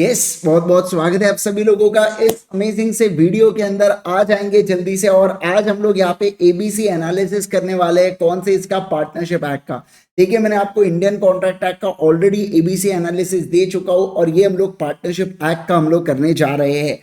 Yes बहुत बहुत स्वागत है आप सभी लोगों का इस अमेजिंग से वीडियो के अंदर। आ जाएंगे जल्दी से और आज हम लोग यहाँ पे एबीसी एनालिसिस करने वाले हैं। कौन से इसका पार्टनरशिप एक्ट का। देखिए मैंने आपको इंडियन कॉन्ट्रैक्ट एक्ट का ऑलरेडी एबीसी एनालिसिस दे चुका हूँ और ये हम लोग पार्टनरशिप एक्ट का हम लोग करने जा रहे हैं।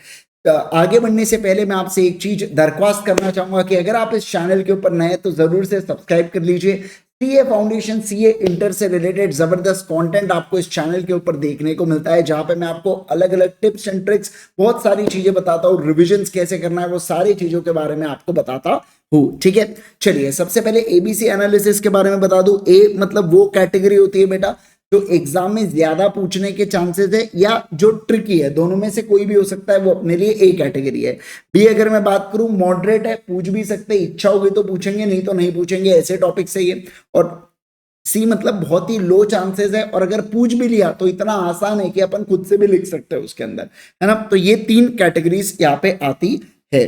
तो आगे बढ़ने से पहले मैं आपसे एक चीज दरख्वास्त करना चाहूंगा कि अगर आप इस चैनल के ऊपर नए हैं तो जरूर से सब्सक्राइब कर लीजिए। सीए फाउंडेशन सीए इंटर से रिलेटेड जबरदस्त कंटेंट आपको इस चैनल के ऊपर देखने को मिलता है, जहां पे मैं आपको अलग अलग टिप्स एंड ट्रिक्स बहुत सारी चीजें बताता हूँ। रिविजन्स कैसे करना है वो सारी चीजों के बारे में आपको बताता हूँ। ठीक है, चलिए सबसे पहले एबीसी एनालिसिस के बारे में बता दूं। ए मतलब वो कैटेगरी होती है बेटा जो एग्जाम में ज्यादा पूछने के चांसेस है या जो ट्रिकी है, दोनों में से कोई भी हो सकता है, वो अपने लिए ए कैटेगरी है। बी अगर मैं बात करूं मॉडरेट है, पूछ भी सकते हैं, इच्छा होगी तो पूछेंगे नहीं तो नहीं पूछेंगे, ऐसे टॉपिक से ये। और सी मतलब बहुत ही लो चांसेस है और अगर पूछ भी लिया तो इतना आसान है कि अपन खुद से भी लिख सकते हैं उसके अंदर, है ना। तो ये तीन कैटेगरीज यहाँ पे आती है।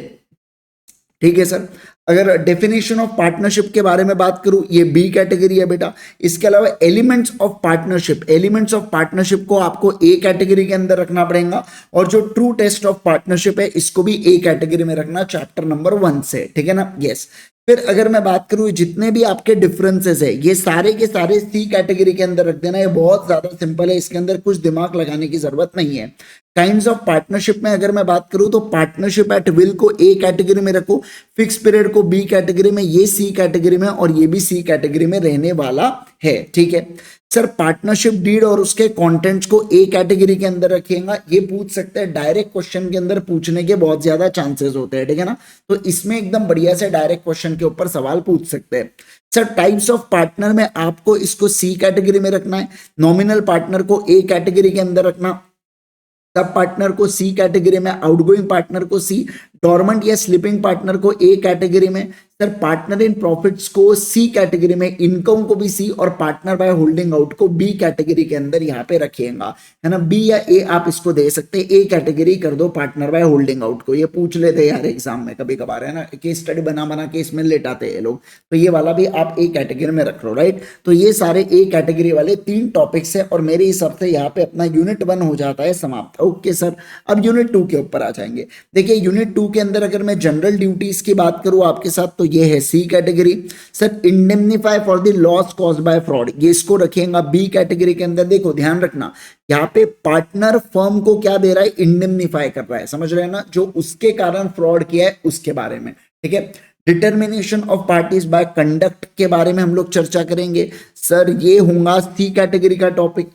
ठीक है सर, अगर डेफिनेशन ऑफ पार्टनरशिप के बारे में बात करूं ये बी कैटेगरी है बेटा। इसके अलावा elements of partnership, elements of partnership को आपको ए कैटेगरी के अंदर रखना पड़ेगा और जो ट्रू टेस्ट ऑफ पार्टनरशिप है इसको भी ए कैटेगरी में रखना चैप्टर नंबर 1 से। ठीक है ना, यस। फिर अगर मैं बात करूं जितने भी आपके डिफरेंसेस है ये सारे के सारे सी कैटेगरी के अंदर रख देना। ये बहुत ज्यादा सिंपल है, इसके अंदर कुछ दिमाग लगाने की जरूरत नहीं है। काइंड्स ऑफ पार्टनरशिप में अगर मैं बात करूं तो पार्टनरशिप एट विल को ए कैटेगरी में रखो, फिक्स पीरियड को बी कैटेगरी में, ये सी कैटेगरी में और ये भी सी कैटेगरी में रहने वाला है। ठीक है सर, पार्टनरशिप डीड और उसके कंटेंट्स को ए कैटेगरी के अंदर रखिएगा। ये पूछ सकते हैं, डायरेक्ट क्वेश्चन के अंदर पूछने के बहुत ज्यादा चांसेस होते हैं। ठीक है ना, तो इसमें एकदम बढ़िया से डायरेक्ट क्वेश्चन के ऊपर सवाल पूछ सकते हैं। सर टाइप्स ऑफ पार्टनर में आपको इसको सी कैटेगरी में रखना है, नॉमिनल पार्टनर को ए कैटेगरी के अंदर रखना, सब पार्टनर को सी कैटेगरी में, आउटगोइंग पार्टनर को सी, डॉर्मेंट या स्लीपिंग पार्टनर को ए कैटेगरी में, सर पार्टनर इन प्रॉफिट्स को सी कैटेगरी में, इनकम को भी सी और पार्टनर बाय होल्डिंग आउट को बी कैटेगरी के अंदर यहाँ पे रखिएगा, है ना। बी या ए आप इसको दे सकते हैं, ए कैटेगरी कर दो पार्टनर बाय होल्डिंग आउट को। ये पूछ लेते यार एग्जाम में कभी कभार, है ना, केस स्टडी बना बना के इसमें लेटाते हैं लोग, तो ये वाला भी आप ए कैटेगरी में रख लो, राइट। तो ये सारे ए कैटेगरी वाले 3 टॉपिक्स है और मेरे हिसाब से यहाँ पे अपना यूनिट 1 हो जाता है समाप्त। ओके सर, अब यूनिट 2 के ऊपर आ जाएंगे। देखिए यूनिट 2 के अंदर अगर मैं जनरल ड्यूटीज की बात करूं आपके साथ तो ये है C category. Sir indemnify for the loss caused by fraud, ये इसको रखिएगा बी कैटेगरी के अंदर। देखो ध्यान रखना यहाँ पे पार्टनर फर्म को क्या दे रहा है, इंडेमनीफाई कर रहा है, समझ रहे हैं ना, जो उसके कारण फ्रॉड किया है उसके बारे में। ठीक है, determination of parties by conduct के बारे में हम लोग चर्चा करेंगे। सर ये होगा सी कैटेगरी का टॉपिक।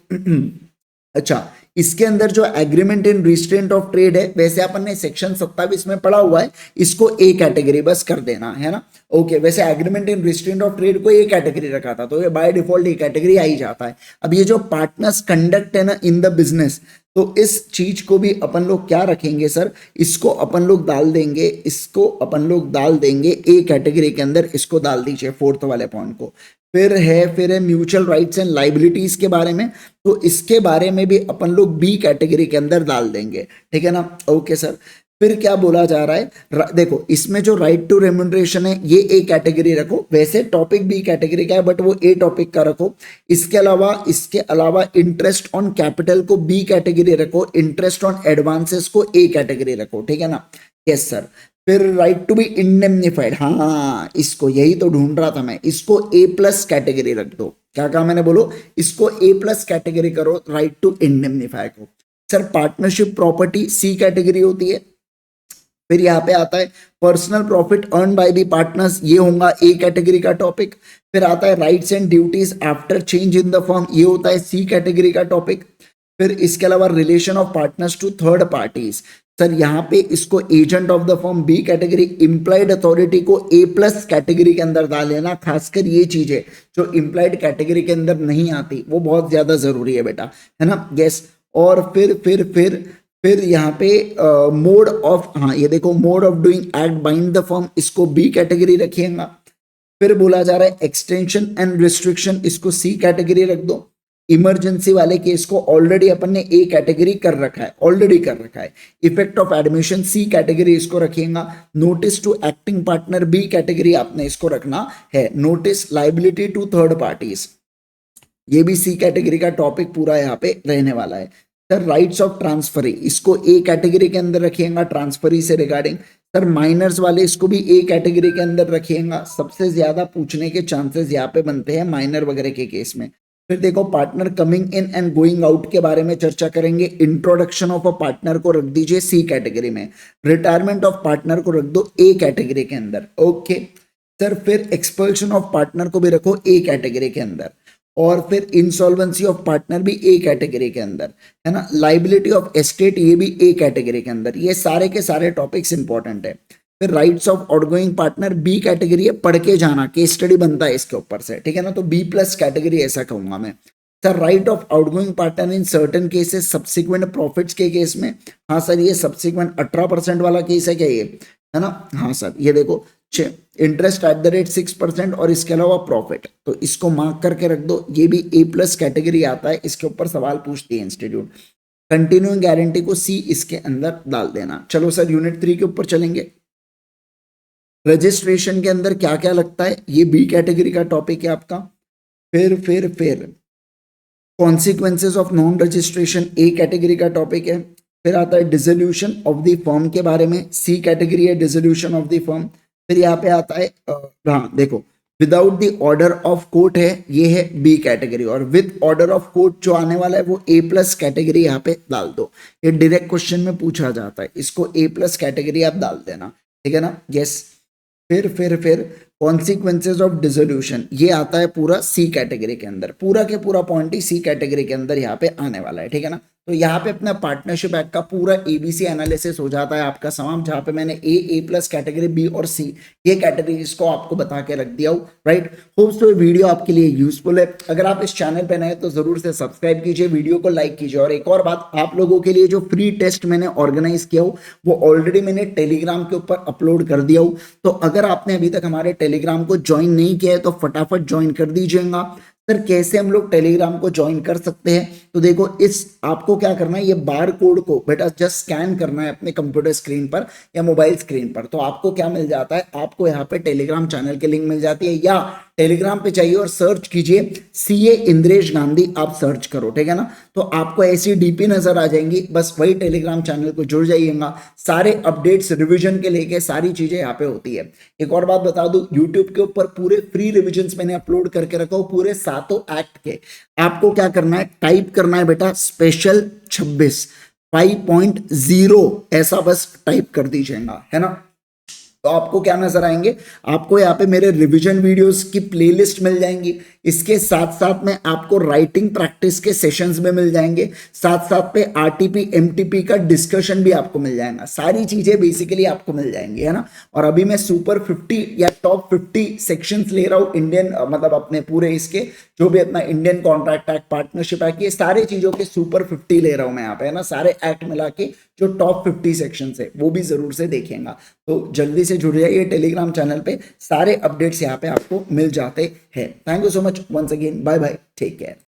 अच्छा, इसके अंदर जो agreement in restraint of trade है, वैसे अपन ने सेक्शन 27 में पढ़ा हुआ है, इसको ए कैटेगरी बस कर देना, है ना। ओके, वैसे agreement in restraint of trade को ए कैटेगरी रखा था तो ये बाय डिफॉल्ट ए कैटेगरी आ ही जाता है। अब ये जो पार्टनर्स कंडक्ट है ना इन द बिजनेस, तो इस चीज को भी अपन लोग क्या रखेंगे सर, इसको अपन लोग डाल देंगे, इसको अपन लोग डाल देंगे ए कैटेगरी के अंदर, इसको डाल दीजिए 4th वाले पॉइंट को। फिर है म्यूचुअल राइट्स एंड लाइबिलिटीज के बारे में, तो इसके बारे में भी अपन लोग बी कैटेगरी के अंदर डाल देंगे। ठीक है ना, ओके सर। फिर क्या बोला जा रहा है, देखो इसमें जो राइट टू रेम्यूनरेशन है ये ए कैटेगरी रखो, वैसे टॉपिक बी कैटेगरी का है बट वो ए टॉपिक का रखो। इसके अलावा इंटरेस्ट ऑन कैपिटल को बी कैटेगरी रखो, इंटरेस्ट ऑन एडवांसेस को ए कैटेगरी रखो। ठीक है ना, यस सर। फिर राइट टू बी इंडेमनीफाइड, हाँ इसको, यही तो ढूंढ रहा था मैं, इसको ए प्लस कैटेगरी रख दो। क्या कहा मैंने, बोलो, इसको ए प्लस कैटेगरी करो राइट टू इंडेमनीफाई को। सर पार्टनरशिप प्रॉपर्टी सी कैटेगरी होती है। फिर यहाँ पे आता है personal profit earn by the partners, ये होगा ए कैटेगरी का टॉपिक। फिर आता है rights and duties after change in the firm, ये होता है सी कैटेगरी का टॉपिक। फिर इसके अलावा relation of partners to third parties, sir यहाँ पे इसको agent of the firm B category, implied authority को ए प्लस कैटेगरी के अंदर डाल लेना। खासकर ये चीजें जो इंप्लाइड कैटेगरी के अंदर नहीं आती वो बहुत ज्यादा जरूरी है बेटा, है ना, यस। और फिर यहाँ पे मोड ऑफ, हाँ ये देखो, mode of doing act bind the firm, इसको बी कैटेगरी रखिएगा। फिर बोला जा रहा है एक्सटेंशन एंड रिस्ट्रिक्शन, इसको सी कैटेगरी रख दो। इमरजेंसी वाले केस को ऑलरेडी अपन ने ए कैटेगरी कर रखा है, ऑलरेडी कर रखा है। Effect of admission C category इसको रखिएगा। Notice to acting partner B category आपने इसको रखना है। Notice liability to third parties, ये भी सी कैटेगरी का टॉपिक पूरा यहाँ पे रहने वाला है। सर राइट्स ऑफ ट्रांसफरी इसको ए कैटेगरी के अंदर रखिएगा ट्रांसफरी से रिगार्डिंग। सर माइनर्स वाले इसको भी ए कैटेगरी के अंदर रखिएगा, सबसे ज्यादा पूछने के चांसेस यहाँ पे बनते हैं माइनर वगैरह के केस में। फिर देखो partner coming in and going out के बारे में चर्चा करेंगे। इंट्रोडक्शन ऑफ अ पार्टनर को रख दीजिए सी कैटेगरी में, रिटायरमेंट ऑफ पार्टनर को रख दो ए कैटेगरी के अंदर। ओके सर, फिर एक्सपल्शन ऑफ पार्टनर को भी रखो ए कैटेगरी के अंदर, और फिर इंसॉल्वेंसी ऑफ पार्टनर भी ए कैटेगरी के अंदर, है ना। लाइबिलिटी ऑफ एस्टेट ये भी ए कैटेगरी के अंदर। ये सारे के सारे टॉपिक्स इंपॉर्टेंट है। फिर rights of outgoing partner B category है, पढ़ के जाना, केस स्टडी बनता है इसके ऊपर से, ठीक है ना, तो बी प्लस कैटेगरी ऐसा कहूंगा मैं। Sir right of outgoing partner in certain cases subsequent profits के केस में, हाँ सर ये सब्सिक्वेंट 18% वाला केस है क्या ये, है ना, हाँ सर ये देखो इंटरेस्ट एट द रेट 6% और इसके अलावा प्रॉफिट, तो इसको मार्क करके रख दो, ये भी ए प्लस कैटेगरी आता है, इसके ऊपर सवाल पूछती है इंस्टीट्यूट। कंटिन्यूइंग गारंटी को सी इसके अंदर डाल देना। चलो सर यूनिट 3 के ऊपर चलेंगे। रजिस्ट्रेशन के अंदर क्या क्या लगता है, ये बी कैटेगरी का टॉपिक है आपका। फिर consequences of non registration A category का टॉपिक है। फिर आता है डिसोल्यूशन ऑफ द फर्म के बारे में, सी कैटेगरी है डिसोल्यूशन ऑफ द फर्म। फिर यहाँ पे आता है हाँ देखो without the order of court है, ये है बी कैटेगरी, और विद ऑर्डर ऑफ कोर्ट जो आने वाला है वो ए प्लस कैटेगरी यहाँ पे डाल दो, ये डायरेक्ट क्वेश्चन में पूछा जाता है, इसको ए प्लस कैटेगरी आप डाल देना, ठीक है ना, यस। फिर कॉन्सिक्वेंसेज ऑफ डिसोल्यूशन ये आता है पूरा सी कैटेगरी के अंदर, पूरा के पूरा पॉइंट ही सी कैटेगरी के अंदर यहाँ पे आने वाला है, ठीक है ना। तो यहाँ पे अपना पार्टनरशिप एक्ट का पूरा एबीसी एनालिसिस हो जाता है आपका समाप्त, जहाँ पे मैंने ए प्लस कैटेगरी, बी और सी ये कैटेगरीज को आपको बता के रख दिया हूँ, राइट। होप्स तो ये वीडियो आपके लिए यूजफुल है। अगर आप इस चैनल पे नए तो जरूर से सब्सक्राइब कीजिए, वीडियो को लाइक कीजिए। और एक और बात, आप लोगों के लिए जो फ्री टेस्ट मैंने ऑर्गेनाइज किया हूँ वो ऑलरेडी मैंने टेलीग्राम के ऊपर अपलोड कर दिया हूँ, तो अगर आपने अभी तक हमारे टेलीग्राम को ज्वाइन नहीं किया है तो फटाफट ज्वाइन कर दीजिएगा। सर कैसे हम लोग टेलीग्राम को ज्वाइन कर सकते हैं, तो देखो इस आपको क्या करना है, ये बार कोड को बेटा जस्ट स्कैन करना है अपने कंप्यूटर स्क्रीन पर या मोबाइल स्क्रीन पर, तो आपको क्या मिल जाता है, आपको यहाँ पे टेलीग्राम चैनल की लिंक मिल जाती है, या टेलीग्राम पे चाहिए और सर्च कीजिए सीए इंद्रेश गांधी, आप सर्च करो, ठीक है ना, तो आपको ऐसी डीपी नजर आ जाएंगी, बस वही टेलीग्राम चैनल को जुड़ जाइएगा। सारे अपडेट्स रिवीजन के लेके सारी चीजें यहाँ पे होती है। एक और बात बता दूं, यूट्यूब के ऊपर पूरे फ्री रिविजन्स मैंने अपलोड करके रखा हूं पूरे 7 एक्ट के। आपको क्या करना है, टाइप करना है बेटा स्पेशल 26 5.0 ऐसा बस टाइप कर दीजिएगा, है ना। तो आपको क्या नजर आएंगे, आपको यहाँ पे मेरे रिवीजन वीडियोस की प्लेलिस्ट मिल जाएंगी, इसके साथ साथ में आपको राइटिंग प्रैक्टिस के सेशंस में मिल जाएंगे, साथ साथ पे आरटीपी एमटीपी का डिस्कशन भी आपको मिल जाएगा, सारी चीजें बेसिकली आपको मिल जाएंगी, है ना। और अभी मैं सुपर 50 या टॉप 50 सेक्शंस ले रहा हूँ इंडियन, मतलब अपने पूरे इसके जो भी अपना Indian contract act, partnership act, ये सारे चीजों के सुपर 50 ले रहा हूँ मैं यहाँ पे, है ना, सारे एक्ट मिला के जो टॉप 50 सेक्शन है वो भी जरूर से देखेंगे। तो जल्दी से जुड़ जाइए टेलीग्राम चैनल पे, सारे अपडेट्स यहाँ पे आपको मिल जाते हैं। Thank you so much once again, bye bye, take care.